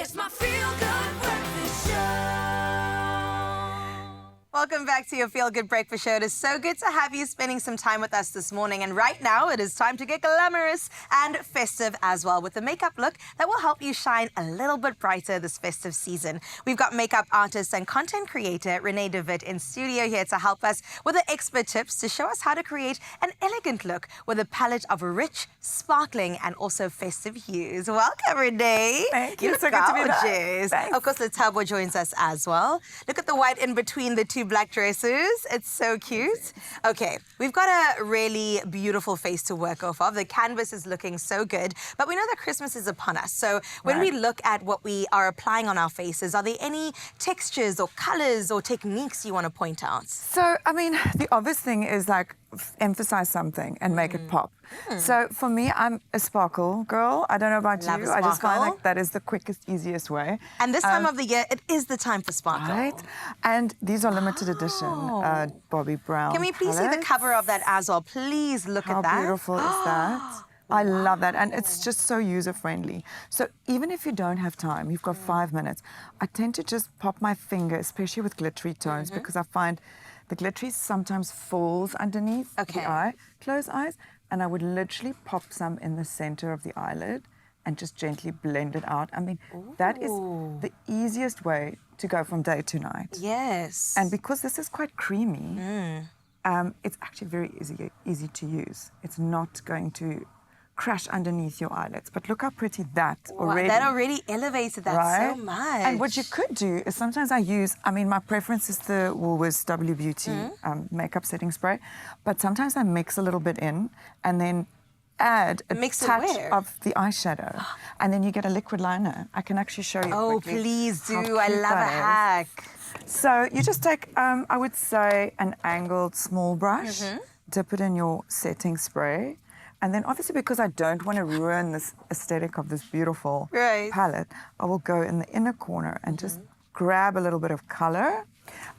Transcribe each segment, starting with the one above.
It's my feel-good breakfast show. Welcome back to your Feel Good Breakfast Show. It is so good to have you spending some time with us this morning. And right now, it is time to get glamorous and festive as well with a makeup look that will help you shine a little bit brighter this festive season. We've got makeup artist and content creator Renee in studio here to help us with the expert tips to show us how to create an elegant look with a palette of rich, sparkling, and also festive hues. Welcome, Renee. Thank you. You're So good to be back. gorgeous. Thanks. Of course, Letabo joins us as well. Look at the white in between the two black dresses. It's so cute. Okay, we've got a really beautiful face to work off of. The canvas is looking so good, but we know that Christmas is upon us. So when we look at what we are applying on our faces, are there any textures or colors or techniques you want to point out? So, I mean, the obvious thing is like emphasize something and make it pop. So for me, I'm a sparkle girl. I don't know about Love you. a I just find sparkle. like that is the quickest, easiest way. And this time of the year, it is the time for sparkle. Right? And these are limited edition Bobbi Brown Can we please see the palettes. cover of that as well? Please look How at that. beautiful is that? I love that. And it's just so user-friendly. So even if you don't have time, you've got 5 minutes, I tend to just pop my finger, especially with glittery tones, because I find the glittery sometimes falls underneath Okay. the eye. Close eyes. And I would literally pop some in the center of the eyelid and just gently blend it out. I mean, that is the easiest way to go from day to night. Yes. And because this is quite creamy, it's actually very easy to use. It's not going to crash underneath your eyelids. But look how pretty that already. That already elevated that so much. And what you could do is sometimes my preference is the Woolworths W Beauty makeup setting spray, but sometimes I mix a little bit in and then add a Mix it touch where? of the eyeshadow, and then you get a liquid liner. I can actually show you Oh, quickly please how do. I cute love a that is. hack. So you just take, I would say, an angled small brush, dip it in your setting spray, and then obviously because I don't want to ruin this aesthetic of this beautiful palette, I will go in the inner corner and just grab a little bit of color.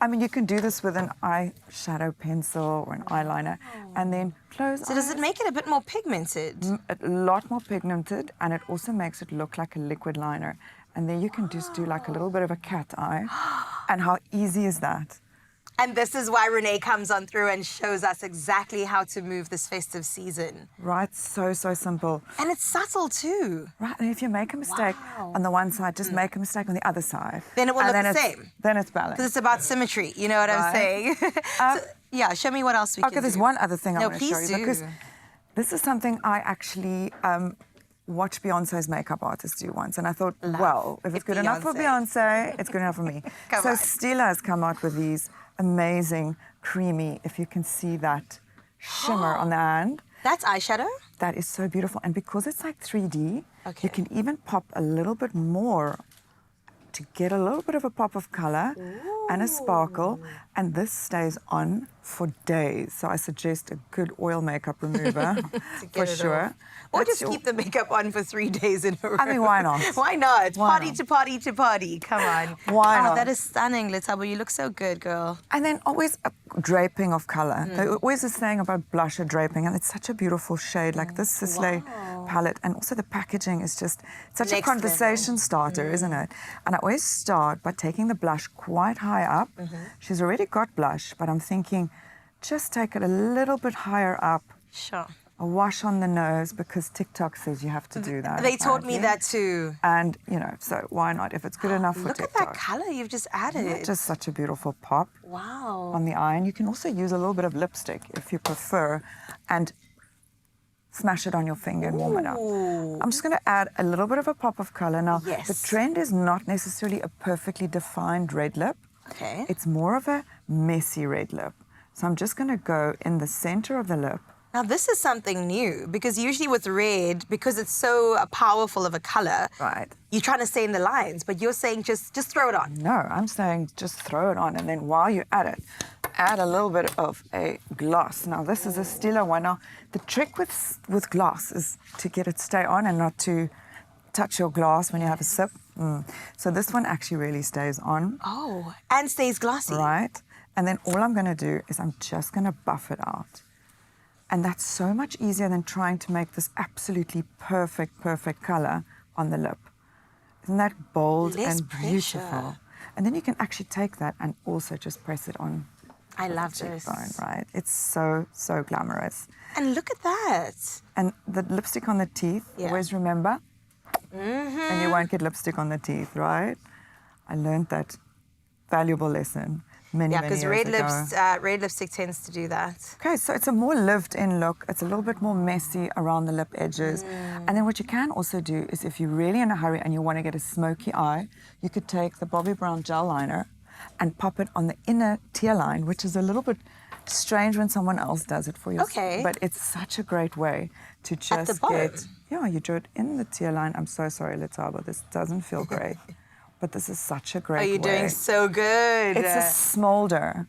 I mean, you can do this with an eyeshadow pencil or an eyeliner, and then close So does it make it a bit more pigmented? a lot more pigmented, and it also makes it look like a liquid liner. And then you can just do like a little bit of a cat eye. And how easy is that? And this is why Renee comes on through and shows us exactly how to move this festive season. Right, so simple. And it's subtle too. Right, and if you make a mistake on the one side, just make a mistake on the other side. Then it will And look then the it's- same. Then it's balanced. Because it's about symmetry, you know what I'm Right. saying? So, yeah, show me what else we can Okay, there's do. one other thing I No, want to show please you. do. Because this is something I actually watched Beyonce's makeup artist do once. And I thought, well, if it's good enough for Beyonce, it's good enough for me. Come so on. Stila has come out with these amazing, creamy, if you can see that shimmer on the hand. That's eyeshadow? That is so beautiful. And because it's like 3D, Okay. you can even pop a little bit more to get a little bit of a pop of color and a sparkle. And this stays on for days. So I suggest a good oil makeup remover for it sure. off. Or That's just keep the makeup on for 3 days in a row. I mean, why not? Why not? Why Party not? to party to party. Come on. Why Oh, not? that is stunning, Letabo. You look so good, girl. And then always a draping of color. There always is saying about blusher draping, and it's such a beautiful shade. Like this Sisley palette, and also the packaging is just such a Next conversation starter, isn't it? And I always start by taking the blush quite high up. She's already got blush, but I'm thinking, just take it a little bit higher up. Sure. A wash on the nose, because TikTok says you have to do that. They taught me apparently. that too. And, so why not? If it's good enough for Look TikTok. at that color you've just added. Just such a beautiful pop. Wow. On the eye, and you can also use a little bit of lipstick if you prefer, and smash it on your finger and warm it up. I'm just going to add a little bit of a pop of color. Now, Yes. the trend is not necessarily a perfectly defined red lip. Okay. It's more of a messy red lip. So I'm just going to go in the center of the lip. Now, this is something new, because usually with red, because it's so powerful of a color, Right. you're trying to stay in the lines, but you're saying just throw it on. No, I'm saying just throw it on, and then while you're at it, add a little bit of a gloss. Now, this is a Stila one. Now, the trick with gloss is to get it stay on and not to touch your glass when you have a sip. So this one actually really stays on. Oh, and stays glossy. Right? And then all I'm going to do is I'm just going to buff it out. And that's so much easier than trying to make this absolutely perfect color on the lip. Isn't that bold Less and pressure. beautiful? And then you can actually take that and also just press it on. I love the this. cheekbone, right? It's so, so glamorous. And look at that. And the lipstick on the teeth, Yeah. always remember, and you won't get lipstick on the teeth, right? I learned that valuable lesson many, Yeah, many because years ago. red lipstick tends to do that. Okay, so it's a more lived-in look. It's a little bit more messy around the lip edges. And then what you can also do is if you're really in a hurry and you want to get a smoky eye, you could take the Bobbi Brown gel liner and pop it on the inner tear line, which is a little bit strange when someone else does it for you. Okay. But it's such a great way to At just the bottom? get... Yeah, you do it in the tear line. I'm so sorry, Letaba, this doesn't feel great. But this is such a great Oh, way. you're doing so good. It's a smolder.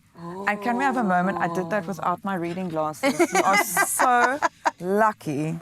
And can we have a moment? I did that without my reading glasses. You are so lucky.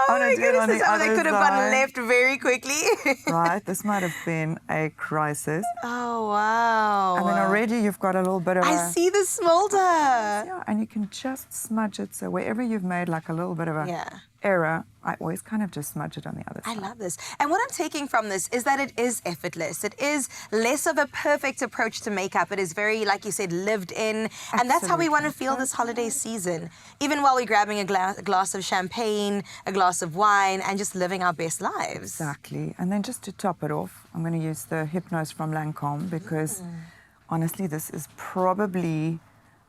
Oh my goodness, this other they could have gone side. left very quickly. Right, this might have been a crisis. Oh, wow. And then already you've got a little bit of I a... see the smolder. Yeah, and you can just smudge it. So wherever you've made like a little bit of a Yeah. error, I always kind of just smudge it on the other I side. love this. And what I'm taking from this is that it is effortless. It is less of a perfect approach to makeup. It is very, like you said, lived in. And that's how we want to feel this holiday season. Even while we're grabbing a glass of champagne, a glass of wine, and just living our best lives. Exactly. And then just to top it off, I'm going to use the Hypnose from Lancome because honestly, this is probably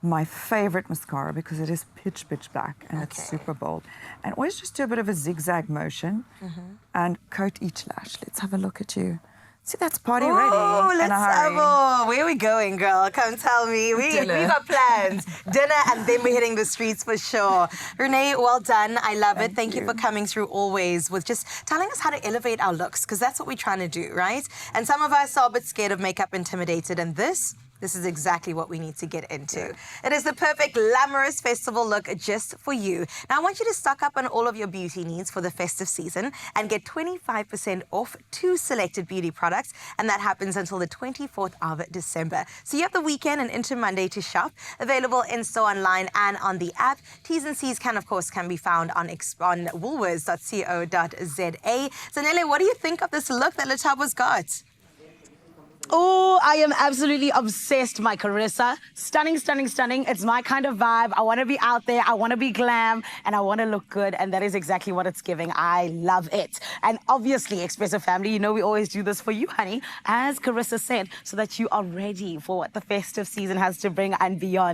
my favorite mascara because it is pitch black and it's Okay. super bold. And always just do a bit of a zigzag motion and coat each lash. Let's have a look at you. See, that's party ready. Oh, in let's a hurry. where are we going, girl? Come tell me. We got plans. Dinner, and then we're hitting the streets for sure. Renee, well done. I love it. Thank you for coming through always with just telling us how to elevate our looks, because that's what we're trying to do, right? And some of us are a bit scared of makeup, intimidated, and this is exactly what we need to get into. It is the perfect glamorous festival look just for you. Now, I want you to stock up on all of your beauty needs for the festive season and get 25% off 2 selected beauty products, and that happens until the 24th of December. So you have the weekend and into Monday to shop. Available in-store, online, and on the app. T's and C's can be found on woolworths.co.za. So, Nele, what do you think of this look that Letaba's got? Oh, I am absolutely obsessed, my Carissa. Stunning, stunning, stunning. It's my kind of vibe. I want to be out there. I want to be glam, and I want to look good, and that is exactly what it's giving. I love it. And obviously, Expresso family, you know we always do this for you, honey, as Carissa said, so that you are ready for what the festive season has to bring and beyond.